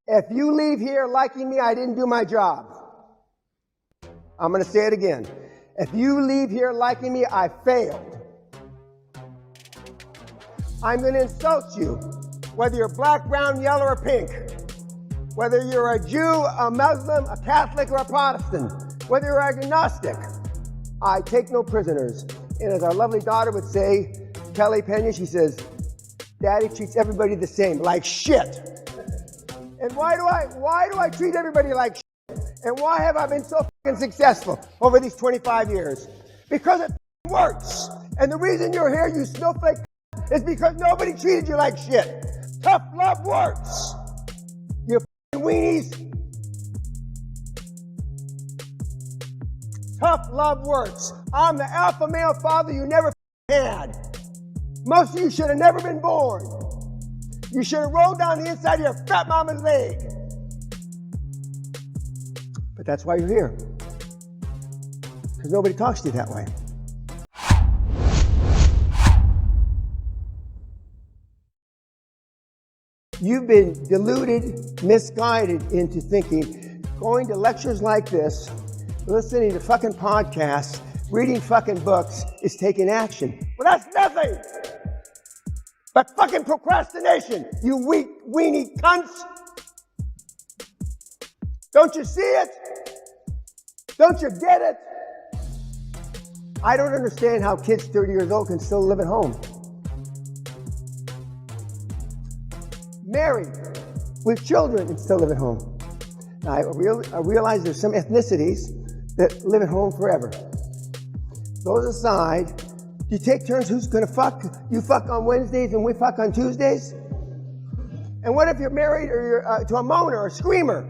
If you leave here liking me, I didn't do my job. I'm going to say it again. If you leave here liking me, I failed. I'm going to insult you, whether you're black, brown, yellow, or pink. Whether you're a Jew, a Muslim, a Catholic, or a Protestant. Whether you're agnostic. I take no prisoners. And as our lovely daughter would say, Kelly Pena, she says, Daddy treats everybody the same, like shit. And why do I treat everybody like shit? And why have I been so fucking successful over these 25 years? Because it works. And the reason you're here, you snowflake, is because nobody treated you like shit. Tough love works. You fucking weenies. Tough love works. I'm the alpha male father you never had. Most of you should have never been born. You should have rolled down the inside of your fat mama's leg. But that's why you're here. Because nobody talks to you that way. You've been deluded, misguided into thinking going to lectures like this, listening to fucking podcasts, reading fucking books is taking action. Well, that's nothing but fucking procrastination, you weak, weenie cunts. Don't you see it? Don't you get it? I don't understand how kids 30 years old can still live at home. Married, with children, and still live at home. Now, I realize there's some ethnicities that live at home forever. Those aside, do you take turns who's gonna fuck? You fuck on Wednesdays and we fuck on Tuesdays? And what if you're married or you're to a moaner or a screamer?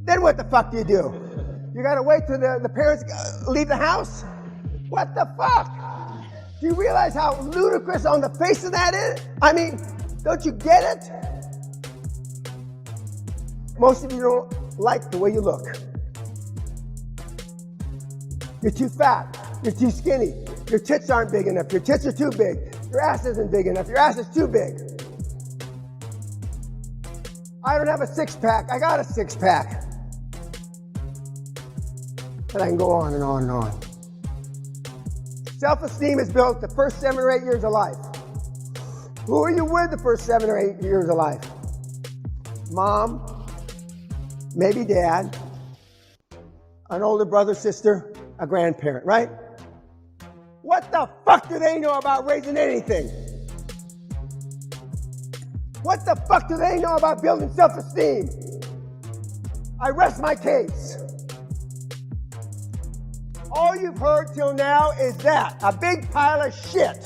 Then what the fuck do? You gotta wait till the parents leave the house? What the fuck? Do you realize how ludicrous on the face of that is? I mean, don't you get it? Most of you don't like the way you look. You're too fat. You're too skinny. Your tits aren't big enough. Your tits are too big. Your ass isn't big enough. Your ass is too big. I don't have a six-pack. I got a six-pack. And I can go on and on and on. Self-esteem is built the first 7 or 8 years of life. Who are you with the first 7 or 8 years of life? Mom, maybe dad, an older brother, sister, a grandparent, right? What the fuck do they know about raising anything? What the fuck do they know about building self-esteem? I rest my case. All you've heard till now is that, a big pile of shit.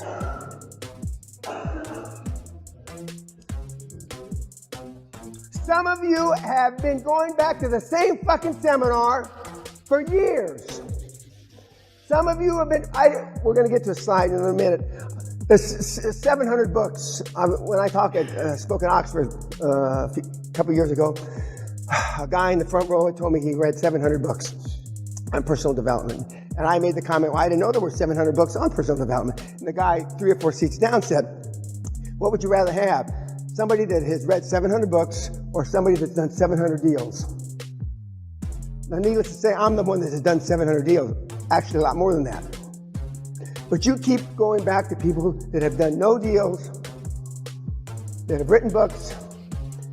Some of you have been going back to the same fucking seminar for years. Some of you have been, we're going to get to a slide in a minute. There's 700 books. When I spoke at Oxford a couple years ago, a guy in the front row had told me he read 700 books on personal development. And I made the comment, well, I didn't know there were 700 books on personal development. And the guy 3 or 4 seats down said, what would you rather have? Somebody that has read 700 books or somebody that's done 700 deals? Now, needless to say, I'm the one that has done 700 deals. Actually, a lot more than that. But you keep going back to people that have done no deals, that have written books,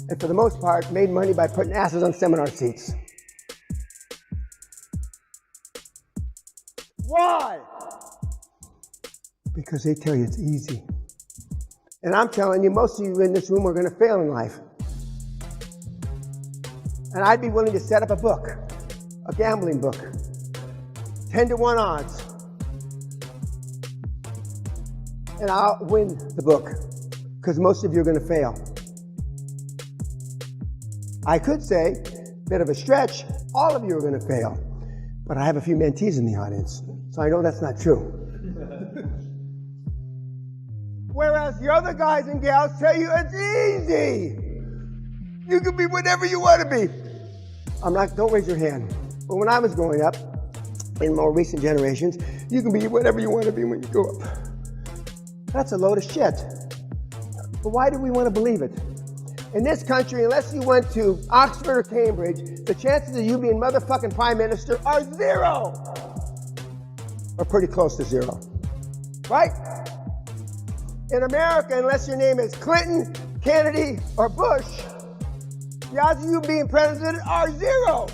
and for the most part, made money by putting asses on seminar seats. Why? Because they tell you it's easy. And I'm telling you, most of you in this room are going to fail in life. And I'd be willing to set up a book, a gambling book, 10-to-1 odds. And I'll win the book, because most of you are going to fail. I could say, bit of a stretch, all of you are going to fail. But I have a few mentees in the audience, so I know that's not true. Whereas the other guys and gals tell you it's easy. You can be whatever you want to be. Don't raise your hand. But when I was growing up, in more recent generations, you can be whatever you want to be when you grow up. That's a load of shit. But why do we want to believe it? In this country, unless you went to Oxford or Cambridge, the chances of you being motherfucking prime minister are zero. Or pretty close to zero. Right? In America, unless your name is Clinton, Kennedy, or Bush, the odds of you being president are zero.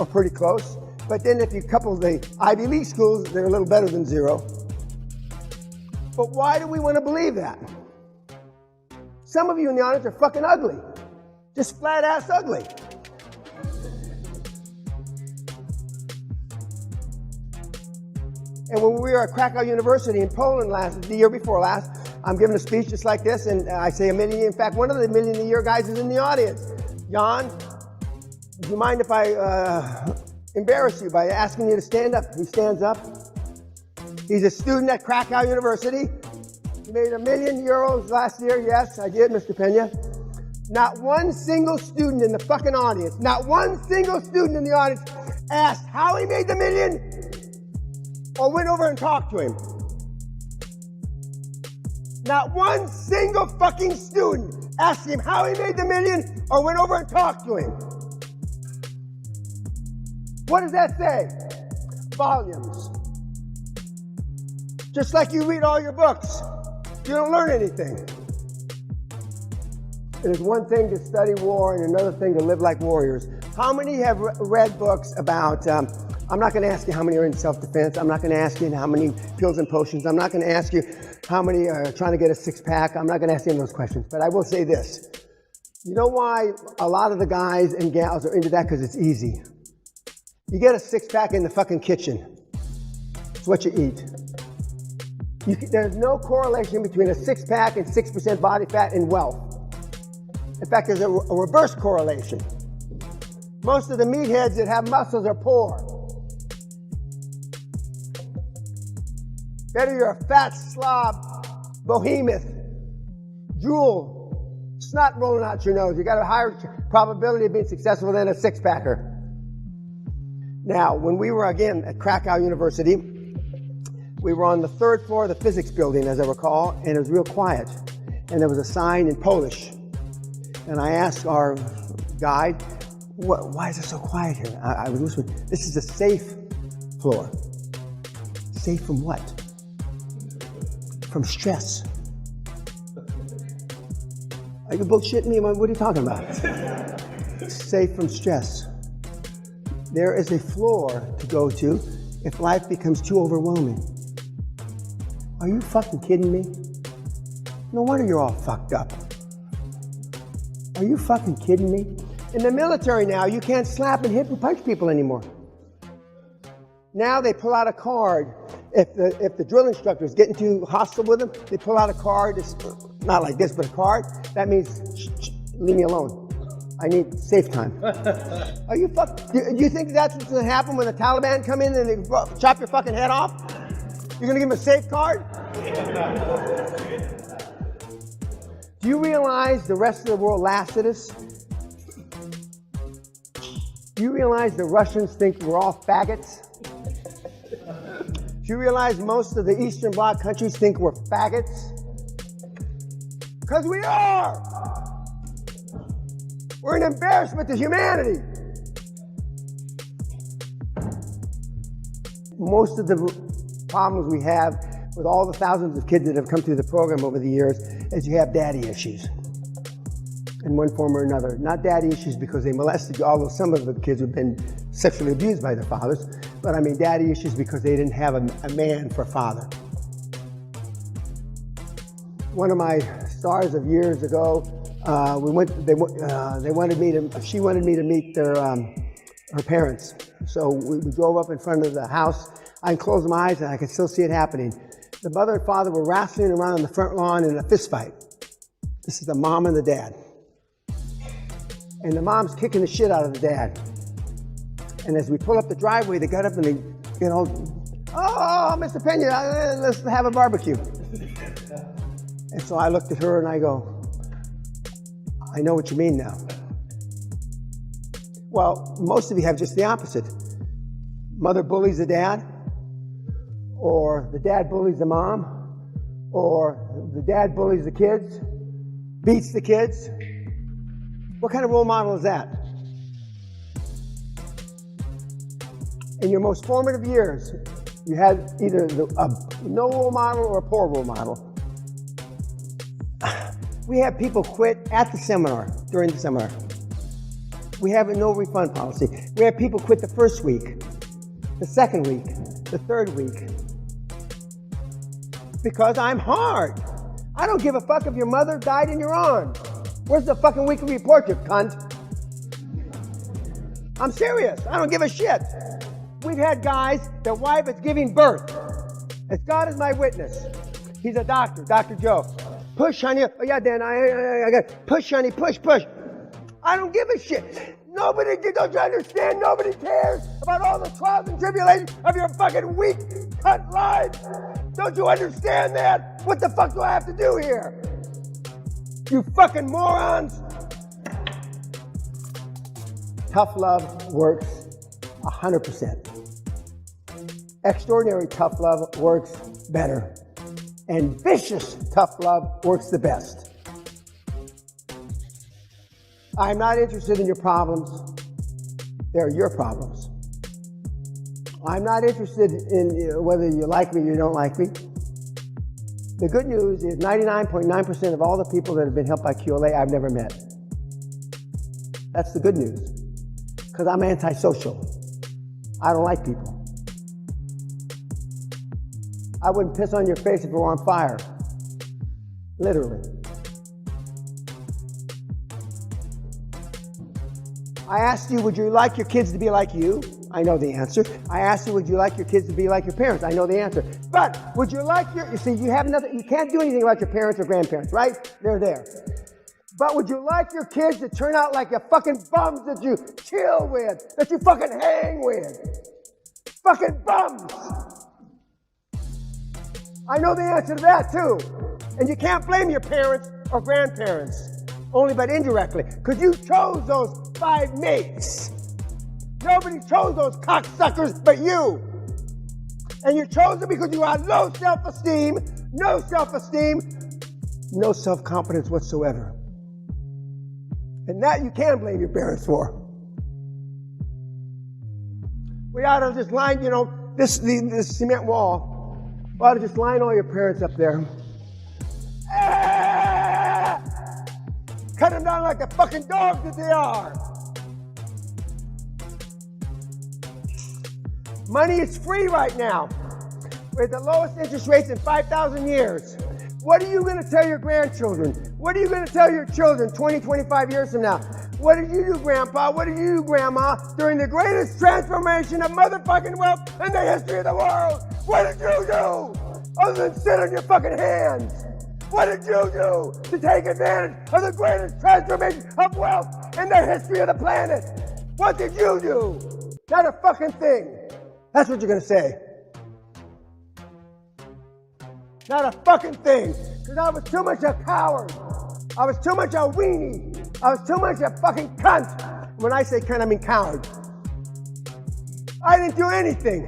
Or pretty close. But then if you couple the Ivy League schools, they're a little better than zero. But why do we want to believe that? Some of you in the audience are fucking ugly. Just flat ass ugly. And when we were at Krakow University in Poland the year before last, I'm giving a speech just like this, and I say a million. In fact, one of the million a year guys is in the audience. Jan, do you mind if I embarrass you by asking you to stand up? He stands up. He's a student at Krakow University. He made €1 million last year. Yes, I did, Mr. Pena. Not one single student in the fucking audience, not one single student in the audience asked how he made the million or went over and talked to him. Not one single fucking student asked him how he made the million or went over and talked to him. What does that say? Volumes. Just like you read all your books, you don't learn anything. It is one thing to study war and another thing to live like warriors. How many have read books about, I'm not going to ask you how many are in self-defense. I'm not going to ask you how many pills and potions. I'm not going to ask you how many are trying to get a six-pack. I'm not going to ask you those questions. But I will say this. You know why a lot of the guys and gals are into that? Because it's easy. You get a six-pack in the fucking kitchen. It's what you eat. There's no correlation between a six-pack and 6% body fat and wealth. In fact, there's a reverse correlation. Most of the meatheads that have muscles are poor. Better you're a fat slob, behemoth, drool, snot rolling out your nose. You got a higher probability of being successful than a six-packer. Now, when we were again at Krakow University, we were on the third floor of the physics building, as I recall, and it was real quiet. And there was a sign in Polish. And I asked our guide, why is it so quiet here? I was whispering, this is a safe floor. Safe from what? From stress. Are you bullshitting me? What are you talking about? Safe from stress. There is a floor to go to if life becomes too overwhelming. Are you fucking kidding me? No wonder you're all fucked up. Are you fucking kidding me? In the military now, you can't slap and hit and punch people anymore. Now they pull out a card. If the drill instructor is getting too hostile with them, they pull out a card. It's not like this, but a card. That means, leave me alone. I need safe time. Are you do you think that's what's going to happen when the Taliban come in and they chop your fucking head off? You're going to give them a safe card? Do you realize the rest of the world laughs at us? Do you realize the Russians think we're all faggots? Do you realize most of the Eastern Bloc countries think we're faggots? Because we are! We're an embarrassment to humanity. Most of the problems we have with all the thousands of kids that have come through the program over the years is you have daddy issues in one form or another. Not daddy issues because they molested you, although some of the kids have been sexually abused by their fathers, but I mean daddy issues because they didn't have a man for father. One of my stars of years ago, she wanted me to meet her parents. So we drove up in front of the house. I can close my eyes and I can still see it happening. The mother and father were wrestling around on the front lawn in a fist fight. This is the mom and the dad. And the mom's kicking the shit out of the dad. And as we pull up the driveway, they got up and they, oh, Mr. Pena, let's have a barbecue. And so I looked at her and I go, I know what you mean now. Well, most of you have just the opposite. Mother bullies the dad, or the dad bullies the mom, or the dad bullies the kids, beats the kids, What kind of role model is that? In your most formative years, you had either no role model or a poor role model. We have people quit at the seminar, during the seminar. We have a no refund policy. We have people quit the first week, the second week, the third week. Because I'm hard. I don't give a fuck if your mother died in your arms. Where's the fucking weekly report, you cunt? I'm serious. I don't give a shit. We've had guys, their wife is giving birth. As God is my witness. He's a doctor, Dr. Joe. Push, honey. Oh, yeah, Dan, I got push, honey, push. I don't give a shit. Nobody, don't you understand? Nobody cares about all the trials and tribulations of your fucking weak cunt lives. Don't you understand that? What the fuck do I have to do here? You fucking morons. Tough love works 100%. Extraordinary tough love works better. And vicious tough love works the best. I'm not interested in your problems. They're your problems. I'm not interested in whether you like me or you don't like me. The good news is 99.9% of all the people that have been helped by QLA I've never met. That's the good news. Because I'm antisocial. I don't like people. I wouldn't piss on your face if it were on fire. Literally. I asked you, would you like your kids to be like you? I know the answer. I asked you, would you like your kids to be like your parents? I know the answer. But would you like you see, you can't do anything about your parents or grandparents, right? They're there. But would you like your kids to turn out like the fucking bums that you chill with, that you fucking hang with? Fucking bums! I know the answer to that too. And you can't blame your parents or grandparents, only but indirectly, because you chose those 5 mates. Nobody chose those cocksuckers but you. And you chose them because you had low self-esteem, no self-confidence whatsoever. And that you can blame your parents for. We ought to just line, this cement wall. We ought to just line all your parents up there. Cut them down like the fucking dogs that they are. Money is free right now. We're at the lowest interest rates in 5,000 years. What are you going to tell your grandchildren? What are you going to tell your children 20, 25 years from now? What did you do, Grandpa? What did you do, Grandma, during the greatest transformation of motherfucking wealth in the history of the world? What did you do? Other than sit on your fucking hands. What did you do to take advantage of the greatest transformation of wealth in the history of the planet? What did you do? Not a fucking thing. That's what you're going to say. Not a fucking thing. Because I was too much a coward. I was too much a weenie. I was too much a fucking cunt. When I say cunt, I mean coward. I didn't do anything.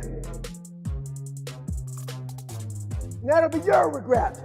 And that'll be your regret.